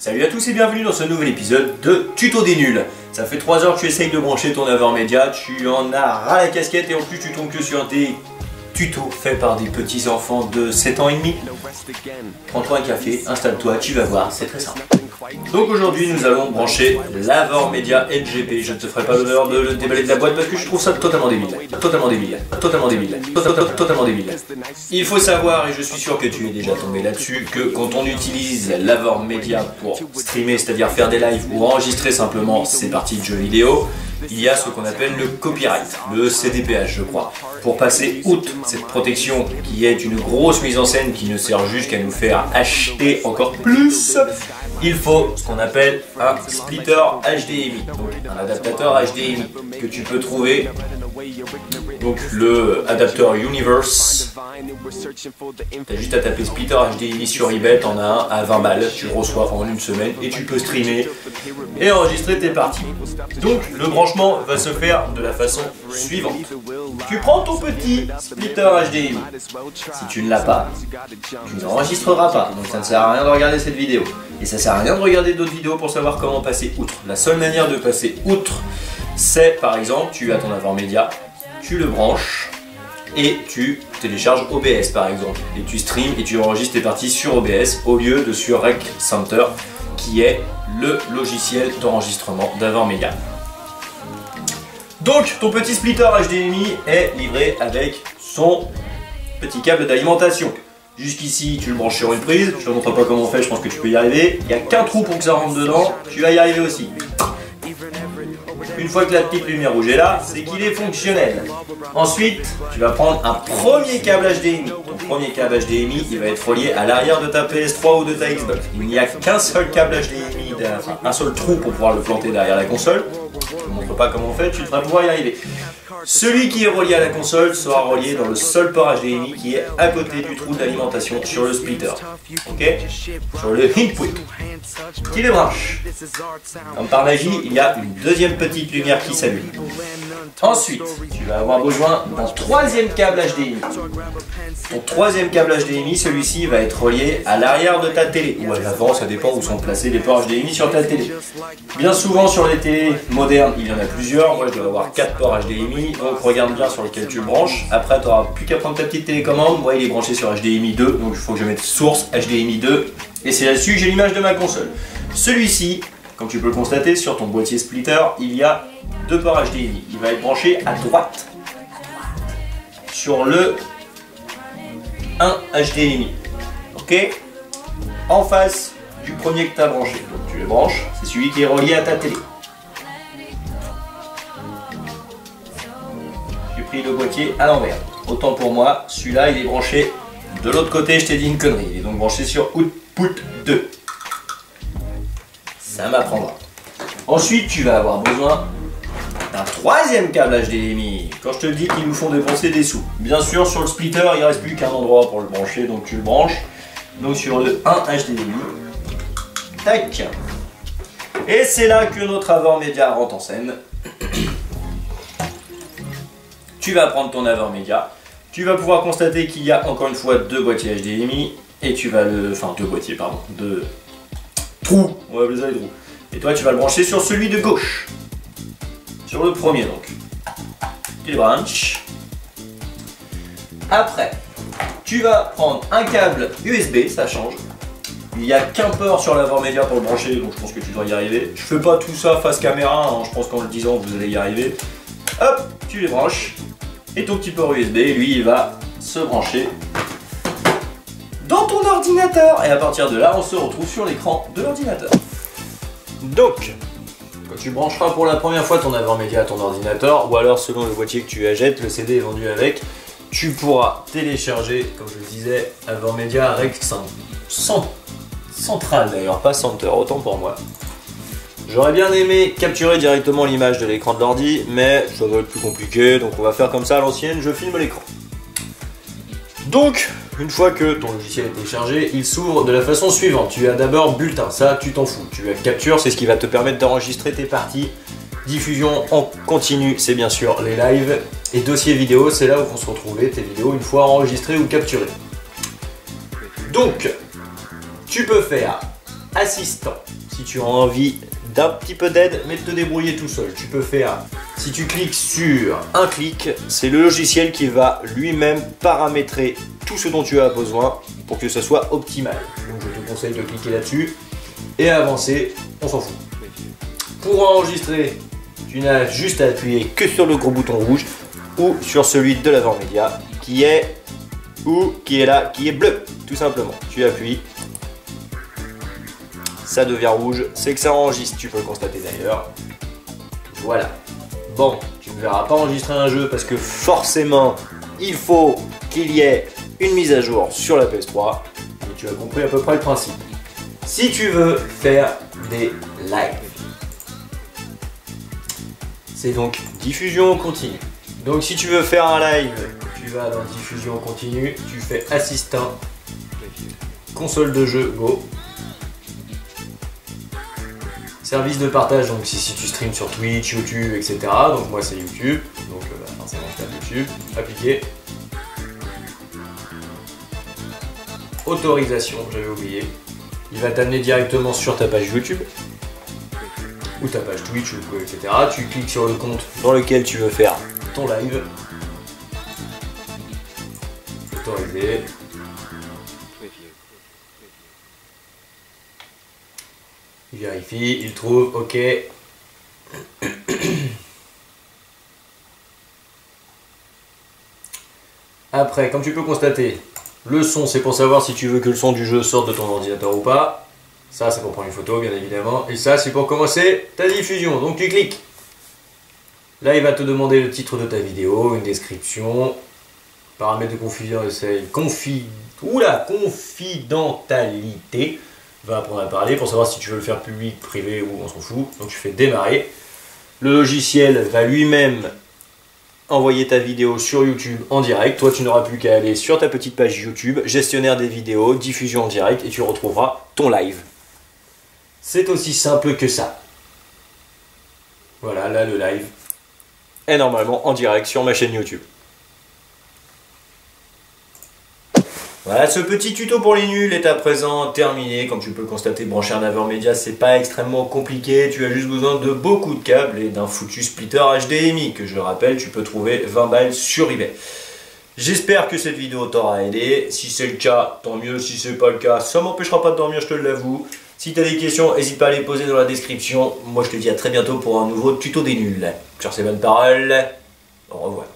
Salut à tous et bienvenue dans ce nouvel épisode de Tuto des nuls. Ça fait 3 heures que tu essayes de brancher ton AVerMedia, tu en as ras la casquette et en plus tu tombes que sur des tutos faits par des petits enfants de 7 ans et demi. Prends-toi un café, installe-toi, tu vas voir, c'est très simple. Donc aujourd'hui nous allons brancher l'AVerMedia NGP. Je ne te ferai pas l'honneur de le déballer de la boîte parce que je trouve ça totalement débile. Totalement débile. Totalement débile. Totalement débile. Il faut savoir, et je suis sûr que tu es déjà tombé là-dessus, que quand on utilise l'AVerMedia pour streamer, c'est-à-dire faire des lives ou enregistrer simplement ses parties de jeux vidéo, il y a ce qu'on appelle le copyright, le CDPH je crois. Pour passer outre cette protection qui est une grosse mise en scène qui ne sert juste qu'à nous faire acheter encore plus, il faut ce qu'on appelle un splitter HDMI, donc un adaptateur HDMI que tu peux trouver, donc le adapteur Universe. Tu as juste à taper splitter HDMI sur eBay, t'en as un à 20 balles, tu le reçois en une semaine et tu peux streamer et enregistrer tes parties. Donc le branchement va se faire de la façon suivante. Tu prends ton petit splitter HDMI, si tu ne l'as pas, tu n'enregistreras pas, donc ça ne sert à rien de regarder cette vidéo. Et ça sert à rien de regarder d'autres vidéos pour savoir comment passer outre. La seule manière de passer outre, c'est par exemple, tu as ton AVerMedia, tu le branches et tu télécharges OBS par exemple. Et tu streams et tu enregistres tes parties sur OBS au lieu de sur Rec Center qui est le logiciel d'enregistrement d'AVerMedia. Donc ton petit splitter HDMI est livré avec son petit câble d'alimentation. Jusqu'ici, tu le branches sur une prise, je te montre pas comment on fait, je pense que tu peux y arriver. Il n'y a qu'un trou pour que ça rentre dedans, tu vas y arriver aussi. Une fois que la petite lumière rouge est là, c'est qu'il est fonctionnel. Ensuite, tu vas prendre un premier câble HDMI. Ton premier câble HDMI, il va être relié à l'arrière de ta PS3 ou de ta Xbox. Il n'y a qu'un seul câble HDMI, enfin un seul trou pour pouvoir le planter derrière la console. Je ne te montre pas comment on fait, tu devras pouvoir y arriver. Celui qui est relié à la console sera relié dans le seul port HDMI qui est à côté du trou d'alimentation sur le splitter. Ok? Sur le input. Qui les branche. Comme par magie, il y a une deuxième petite lumière qui s'allume. Ensuite, tu vas avoir besoin d'un troisième câble HDMI. Ton troisième câble HDMI, celui-ci va être relié à l'arrière de ta télé. Ou à l'avant, ça dépend où sont placés les ports HDMI sur ta télé. Bien souvent sur les télés modernes, il y en a plusieurs. Moi, je dois avoir 4 ports HDMI. Donc regarde bien sur lesquels tu le branches. Après, tu n'auras plus qu'à prendre ta petite télécommande. Moi, il est branché sur HDMI 2. Donc il faut que je mette source HDMI 2. Et c'est là-dessus que j'ai l'image de ma console. Celui-ci, comme tu peux le constater, sur ton boîtier splitter, il y a 2 ports HDMI. Il va être branché à droite. Sur le 1 HDMI. Ok? En face du premier que tu as branché. Donc tu le branches. C'est celui qui est relié à ta télé. J'ai pris le boîtier à l'envers. Autant pour moi, celui-là il est branché de l'autre côté, je t'ai dit une connerie. Il est donc branché sur Output 2. Ça m'apprendra. Ensuite, tu vas avoir besoin d'un troisième câble HDMI. Quand je te dis qu'ils nous font dépenser des sous. Bien sûr, sur le splitter, il ne reste plus qu'un endroit pour le brancher, donc tu le branches. Donc sur le 1 HDMI. Tac. Et c'est là que notre AVerMedia rentre en scène. Tu vas prendre ton AVerMedia. Tu vas pouvoir constater qu'il y a encore une fois 2 boîtiers HDMI. Et tu vas le... Enfin, 2 boîtiers, pardon. 2 trous. On va appeler ça les trous. Et toi, tu vas le brancher sur celui de gauche. Sur le premier, donc. Tu le branches. Après, tu vas prendre un câble USB, ça change. Il n'y a qu'un port sur l'AVerMedia pour le brancher, donc je pense que tu dois y arriver. Je fais pas tout ça face caméra, hein. Je pense qu'en le disant, vous allez y arriver. Hop, tu les branches. Et ton petit port USB, lui, il va se brancher dans ton ordinateur. Et à partir de là, on se retrouve sur l'écran de l'ordinateur. Donc, quand tu brancheras pour la première fois ton AVerMedia à ton ordinateur, ou alors selon le boîtier que tu achètes, le CD est vendu avec, tu pourras télécharger, comme je le disais, AVerMedia Rec Central d'ailleurs, pas Center, autant pour moi. J'aurais bien aimé capturer directement l'image de l'écran de l'ordi, mais ça va être plus compliqué, donc on va faire comme ça à l'ancienne, je filme l'écran. Donc, une fois que ton logiciel est téléchargé, il s'ouvre de la façon suivante. Tu as d'abord bulletin, ça tu t'en fous. Tu as capture, c'est ce qui va te permettre d'enregistrer tes parties. Diffusion en continu, c'est bien sûr les lives. Et dossier vidéo, c'est là où vont se retrouver tes vidéos une fois enregistrées ou capturées. Donc, tu peux faire assistant. Si tu as envie d'un petit peu d'aide, mais de te débrouiller tout seul, tu peux faire, si tu cliques sur un clic, c'est le logiciel qui va lui-même paramétrer tout ce dont tu as besoin pour que ce soit optimal. Donc je te conseille de cliquer là-dessus et avancer, on s'en fout. Pour enregistrer, tu n'as juste à appuyer que sur le gros bouton rouge ou sur celui de l'avant-média qui est là, qui est bleu, tout simplement. Tu appuies, ça devient rouge, c'est que ça enregistre, tu peux le constater d'ailleurs. Voilà. Bon, tu ne verras pas enregistrer un jeu parce que forcément, il faut qu'il y ait une mise à jour sur la PS3. Mais tu as compris à peu près le principe. Si tu veux faire des lives, c'est donc diffusion continue. Donc si tu veux faire un live, tu vas dans diffusion continue, tu fais assistant, console de jeu, go. Service de partage, donc si tu streams sur Twitch, YouTube, etc. Donc moi c'est YouTube, donc forcément je tape YouTube, appliquer. Autorisation, j'avais oublié. Il va t'amener directement sur ta page YouTube ou ta page Twitch, etc. Tu cliques sur le compte dans lequel tu veux faire ton live. Autoriser. Il vérifie, il trouve, ok. Après, comme tu peux constater, le son c'est pour savoir si tu veux que le son du jeu sorte de ton ordinateur ou pas. Ça c'est pour prendre une photo bien évidemment. Et ça c'est pour commencer ta diffusion. Donc tu cliques. Là il va te demander le titre de ta vidéo, une description, paramètres de confidentialité. Va apprendre à parler pour savoir si tu veux le faire public, privé ou on s'en fout. Donc tu fais démarrer. Le logiciel va lui-même envoyer ta vidéo sur YouTube en direct. Toi tu n'auras plus qu'à aller sur ta petite page YouTube, gestionnaire des vidéos, diffusion en direct et tu retrouveras ton live. C'est aussi simple que ça. Voilà, là le live est normalement en direct sur ma chaîne YouTube. Voilà, ce petit tuto pour les nuls est à présent terminé. Comme tu peux le constater, brancher un AverMedia, c'est pas extrêmement compliqué. Tu as juste besoin de beaucoup de câbles et d'un foutu splitter HDMI que je rappelle, tu peux trouver 20 balles sur eBay. J'espère que cette vidéo t'aura aidé. Si c'est le cas, tant mieux. Si c'est pas le cas, ça m'empêchera pas de dormir, je te l'avoue. Si tu as des questions, n'hésite pas à les poser dans la description. Moi, je te dis à très bientôt pour un nouveau tuto des nuls. Sur ces bonnes paroles, au revoir.